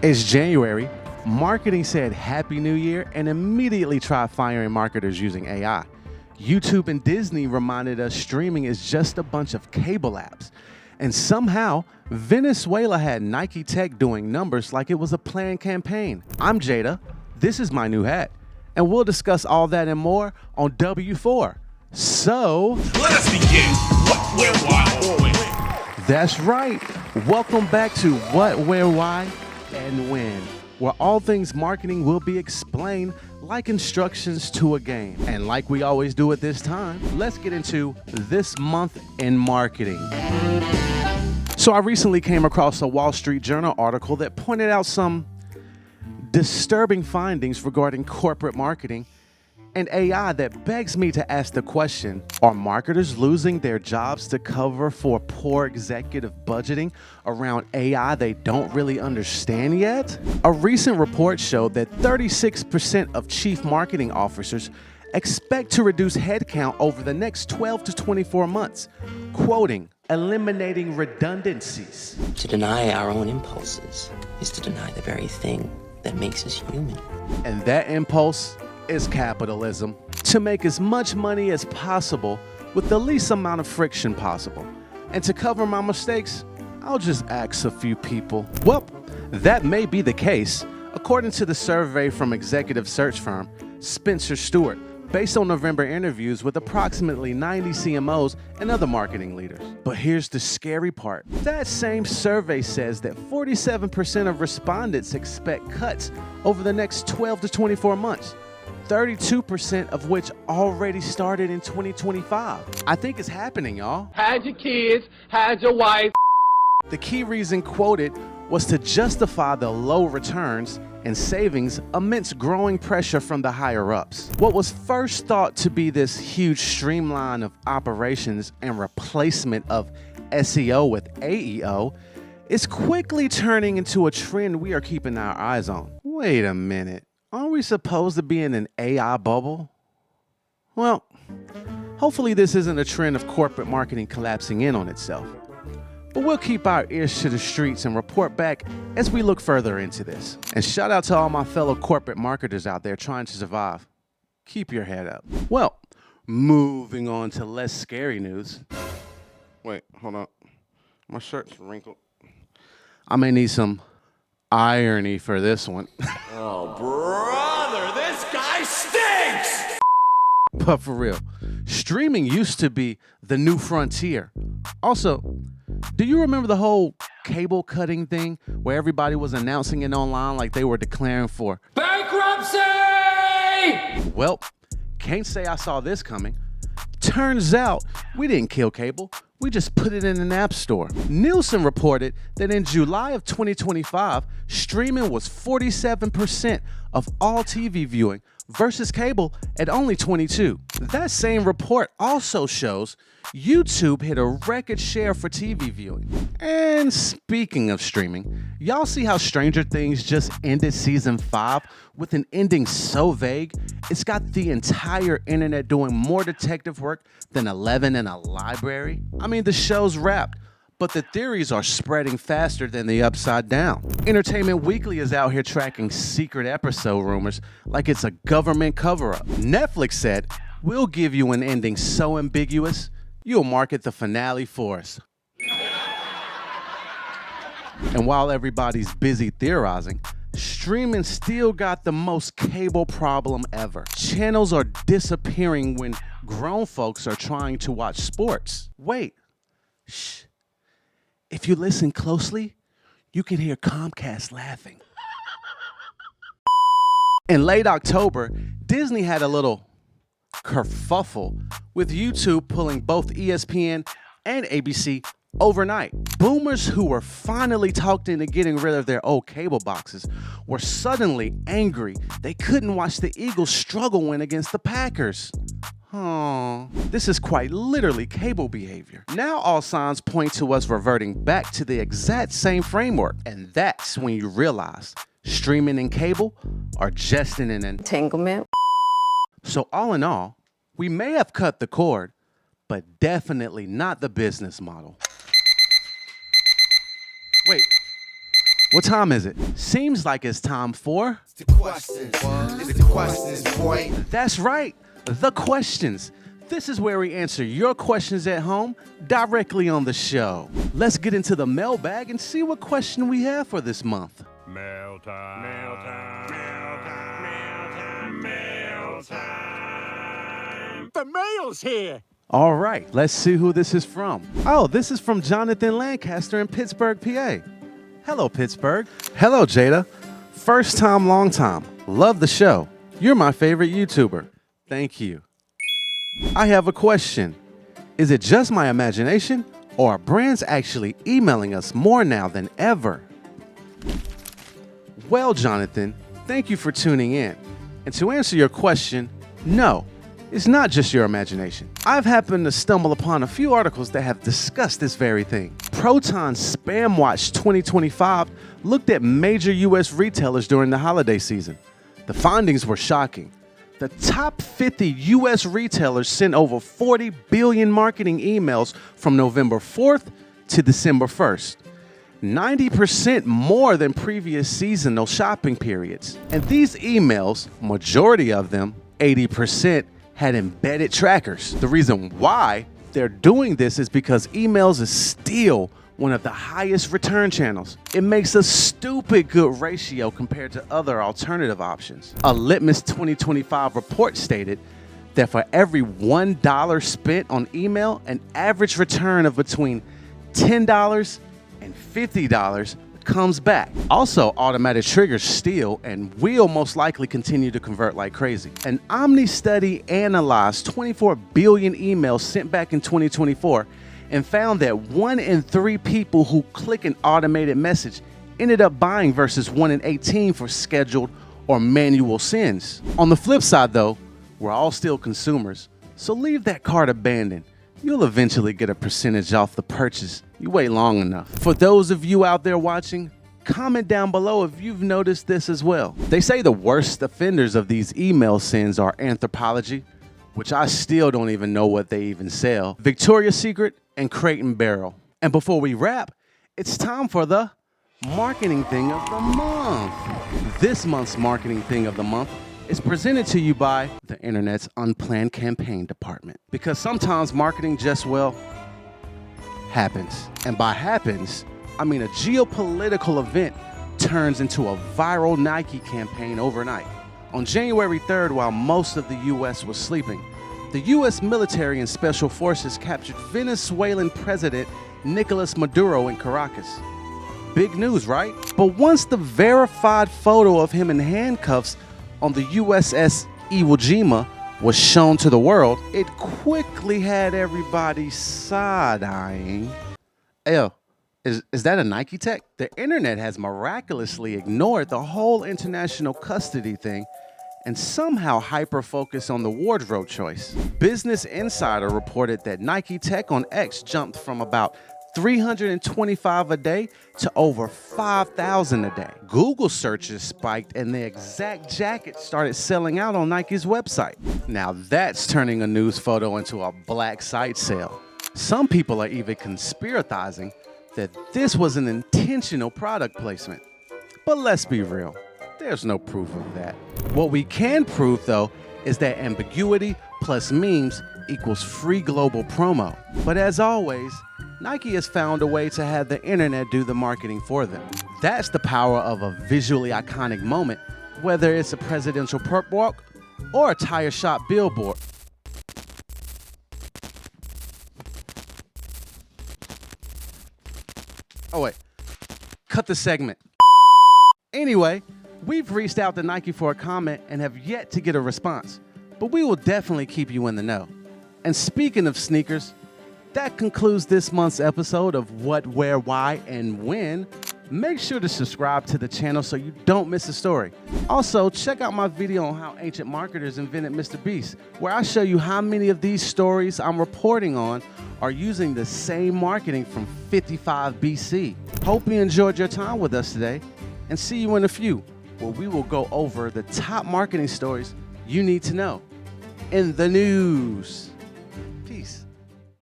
It's January. Marketing said Happy New Year and immediately tried firing marketers using AI. YouTube and Disney reminded us streaming is just a bunch of cable apps. And somehow, Venezuela had Nike Tech doing numbers like it was a planned campaign. I'm Jada. This is my new hat. And we'll discuss all that and more on W4. So, let us begin. What, where, why, or when. That's right. Welcome back to What, Where, Why, and When, where all things marketing will be explained like instructions to a game. And like we always do at this time, let's get into this month in marketing. So I recently came across a Wall Street Journal article that pointed out some disturbing findings regarding corporate marketing and AI that begs me to ask the question, are marketers losing their jobs to cover for poor executive budgeting around AI they don't really understand yet? A recent report showed that 36% of chief marketing officers expect to reduce headcount over the next 12 to 24 months, quoting, eliminating redundancies. To deny our own impulses is to deny the very thing that makes us human. And that impulse is capitalism. To make as much money as possible with the least amount of friction possible. And to cover my mistakes, I'll just ask a few people. Well, that may be the case, according to the survey from executive search firm Spencer Stewart, based on November interviews with approximately 90 CMOs and other marketing leaders. But here's the scary part. That same survey says that 47% of respondents expect cuts over the next 12 to 24 months. 32% of which already started in 2025. I think it's happening, y'all. Had your kids, had your wife. The key reason quoted was to justify the low returns and savings amidst growing pressure from the higher-ups. What was first thought to be this huge streamline of operations and replacement of SEO with AEO is quickly turning into a trend we are keeping our eyes on. Wait a minute. Aren't we supposed to be in an AI bubble? Well, hopefully this isn't a trend of corporate marketing collapsing in on itself. But we'll keep our ears to the streets and report back as we look further into this. And shout out to all my fellow corporate marketers out there trying to survive. Keep your head up. Well, moving on to less scary news. Wait, hold on. My shirt's wrinkled. I may need some irony for this one. Oh, brother, this guy stinks! But for real, streaming used to be the new frontier. Also, do you remember the whole cable cutting thing where everybody was announcing it online like they were declaring for Bankruptcy! Well, can't say I saw this coming. Turns out we didn't kill cable. We just put it in an app store. Nielsen reported that in July of 2025, streaming was 47% of all TV viewing versus cable at only 22%. That same report also shows YouTube hit a record share for TV viewing. And speaking of streaming, y'all see how Stranger Things just ended season 5 with an ending so vague, it's got the entire internet doing more detective work than 11 in a library? I mean, the show's wrapped, but the theories are spreading faster than the upside down. Entertainment Weekly is out here tracking secret episode rumors like it's a government cover-up. Netflix said, we'll give you an ending so ambiguous, you'll market the finale for us. And while everybody's busy theorizing, streaming still got the most cable problem ever. Channels are disappearing when grown folks are trying to watch sports. Wait, shh. If you listen closely, you can hear Comcast laughing. In late October, Disney had a little kerfuffle with YouTube pulling both ESPN and ABC overnight. Boomers who were finally talked into getting rid of their old cable boxes were suddenly angry they couldn't watch the Eagles struggle win against the Packers. Oh, this is quite literally cable behavior. Now all signs point to us reverting back to the exact same framework. And that's when you realize streaming and cable are just an entanglement. So all in all, we may have cut the cord, but definitely not the business model. Wait, What time is it? Seems like it's time for... The questions, boy. That's right, the questions. This is where we answer your questions at home directly on the show. Let's get into the mailbag and see what question we have for this month. Mail time. Mail time. Mail time. Mail time. The mail's here. All right, let's see who this is from. Oh, this is from Jonathan Lancaster in Pittsburgh, PA. Hello, Pittsburgh. Hello, Jada. First time, long time. Love the show. You're my favorite YouTuber. Thank you. I have a question. Is it just my imagination, or are brands actually emailing us more now than ever? Well, Jonathan, thank you for tuning in. And to answer your question, no, it's not just your imagination. I've happened to stumble upon a few articles that have discussed this very thing. Proton Spam Watch 2025 looked at major U.S. retailers during the holiday season. The findings were shocking. The top 50 U.S. retailers sent over 40 billion marketing emails from November 4th to December 1st. 90% more than previous seasonal shopping periods. And these emails, majority of them, 80%, had embedded trackers. The reason why they're doing this is because emails is still one of the highest return channels. It makes a stupid good ratio compared to other alternative options. A Litmus 2025 report stated that for every $1 spent on email, an average return of between $10 and $50 comes back. Also, automatic triggers still and will most likely continue to convert like crazy. An Omni study analyzed 24 billion emails sent back in 2024 and found that 1 in 3 people who click an automated message ended up buying versus 1 in 18 for scheduled or manual sends. On the flip side though, we're all still consumers, so leave that cart abandoned. You'll eventually get a percentage off the purchase. You wait long enough. For those of you out there watching, comment down below if you've noticed this as well. They say the worst offenders of these email sends are Anthropologie, which I still don't even know what they even sell, Victoria's Secret, and Crate and Barrel. And before we wrap, it's time for the marketing thing of the month. This month's marketing thing of the month is presented to you by the internet's unplanned campaign department. Because sometimes marketing just, well, happens. And by happens, I mean a geopolitical event turns into a viral Nike campaign overnight. On January 3rd, while most of the U.S. was sleeping, the U.S. military and special forces captured Venezuelan President Nicolas Maduro in Caracas. Big news, right? But once the verified photo of him in handcuffs on the USS Iwo Jima was shown to the world, it quickly had everybody side-eyeing. Ew, is that a Nike tech? The internet has miraculously ignored the whole international custody thing and somehow hyper-focused on the wardrobe choice. Business Insider reported that Nike tech on X jumped from about 325 a day to over 5,000 a day. Google searches spiked and the exact jacket started selling out on Nike's website. Now that's turning a news photo into a black site sale. Some people are even conspiratizing that this was an intentional product placement. But let's be real, there's no proof of that. What we can prove though is that ambiguity plus memes equals free global promo. But as always, Nike has found a way to have the internet do the marketing for them. That's the power of a visually iconic moment, whether it's a presidential perp walk or a tire shop billboard. Oh wait, cut the segment. Anyway, we've reached out to Nike for a comment and have yet to get a response, but we will definitely keep you in the know. And speaking of sneakers, that concludes this month's episode of What, Where, Why, and When. Make sure to subscribe to the channel so you don't miss a story. Also, check out my video on how ancient marketers invented Mr. Beast, where I show you how many of these stories I'm reporting on are using the same marketing from 55 BC. Hope you enjoyed your time with us today, and see you in a few, where we will go over the top marketing stories you need to know in the news.